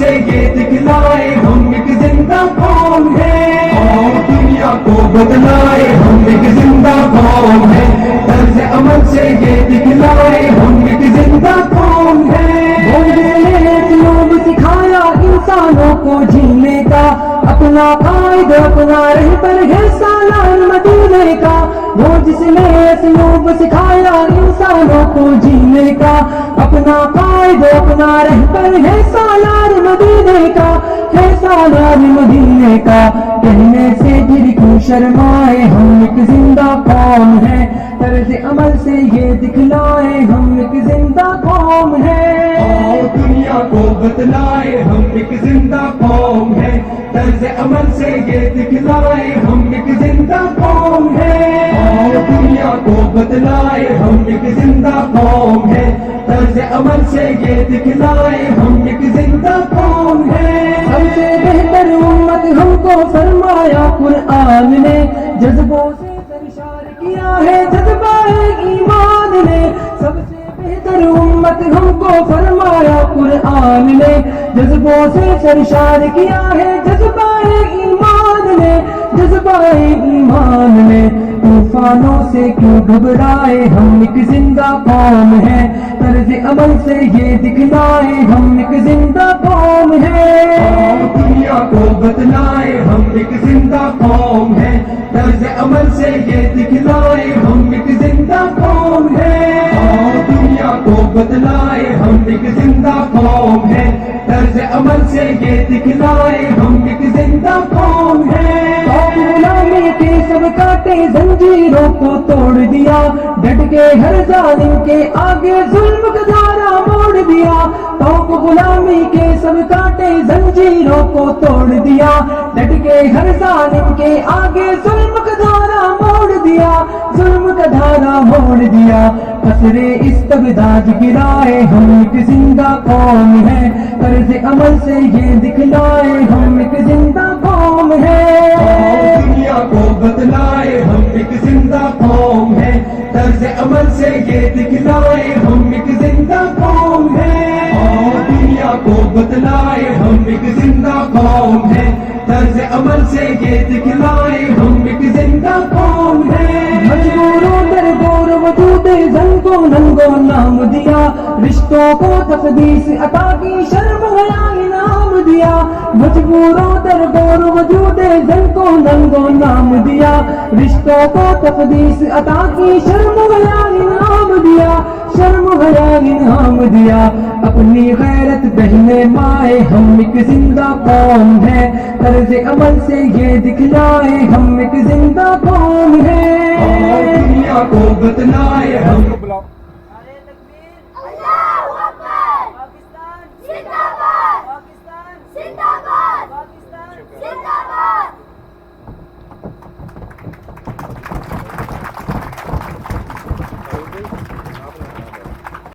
سے یہ دکھلائے ہم ایک زندہ قوم ہیں، اور دنیا کو بتلائے ہم ایک زندہ قوم ہیں، طرز عمل سے یہ دکھلائے ہم ایک زندہ قوم ہیں۔ لوگ سکھایا انسانوں کو جینے کا، اپنا قائد اپنا رہبر ہے سالار مدینے کا، وہ جس نے اسلوب سکھایا انسانوں کو جینے کا، اپنا قائد اپنا رہبر ہے سالار مدینے کا، ہے سالار مدینے کا۔ کہنے سے پھر کیوں شرمائے ہم ایک زندہ قوم ہے، طرز عمل سے یہ دکھلائے ہم ایک زندہ قوم ہے، اور دنیا کو بتلائے ہم ایک زندہ قوم ہے، طرز عمل سے یہ دکھلائے ہم ایک زندہ قوم ہے، اور دنیا کو بتلائے ہم ایک زندہ قوم ہے، طرز عمل سے یہ دکھلائے ہم ایک زندہ قوم ہے۔ سب سے بہتر امت ہم کو فرمایا قرآن نے، جذبوں سے سرشار کیا ہے جذبہ ایمان نے، سب سے بہتر امت ہم کو فرمایا قرآن نے، جذبوں سے سرشار کیا ہے جذبہ ایمان نے، جذبہ ایمان نے۔ طوفانوں سے کیوں گھبرائے ہم ایک زندہ قوم ہے، طرز عمل سے یہ دکھلائے ہم ایک زندہ قوم ہے، اور دنیا کو بتلائے ہم ایک زندہ قوم ہے، طرز عمل سے یہ دکھلائے ہم ایک زندہ قوم ہے، اور دنیا کو بتلائے ہم ایک زندہ قوم ہے، طرز عمل سے یہ دکھلائے ہم ایک زندہ قوم ہے۔ غلامی کے سب کاٹے زنجیروں کو توڑ دیا، ڈٹ کے ہر ظالم کے آگے ظلم کا دھارا موڑ دیا، توق غلامی کے سب کاٹے زنجیروں کو توڑ دیا، ڈٹ کے ہر ظالم کے آگے ظلم کا دھارا موڑ دیا، ظلم کا دھارا موڑ دیا۔ قصرے استبداد گرائے ہم ایک زندہ قوم ہے، طرز عمل سے یہ دکھلائے ہم ایک زندہ قوم ہے، دنیا کو بتلائے ہم ایک زندہ قوم ہے، طرز عمل سے یہ دکھلائے ہم ایک زندہ قوم ہے، اور دنیا کو بتلائے ہم ایک زندہ قوم ہے، طرز عمل سے یہ دکھلائے ہم ایک زندہ قوم ہے۔ مجبوروں در گور وجود زنگو ننگو نام دیا، رشتوں کو تقدیس عطا کی شرم حیا انعام دیا، مجبوروں در گور وجود زنگو ننگو نام دیا، رشتوں کو تقدیس عطا کی شرم حیا انعام دیا، شرم حیا انعام دیا۔ اپنی غیرت بہنے مائے ہم ایک زندہ قوم ہے، طرز عمل سے یہ دکھلائے ہم ایک زندہ قوم ہے، اور دنیا کو بتلائے ہم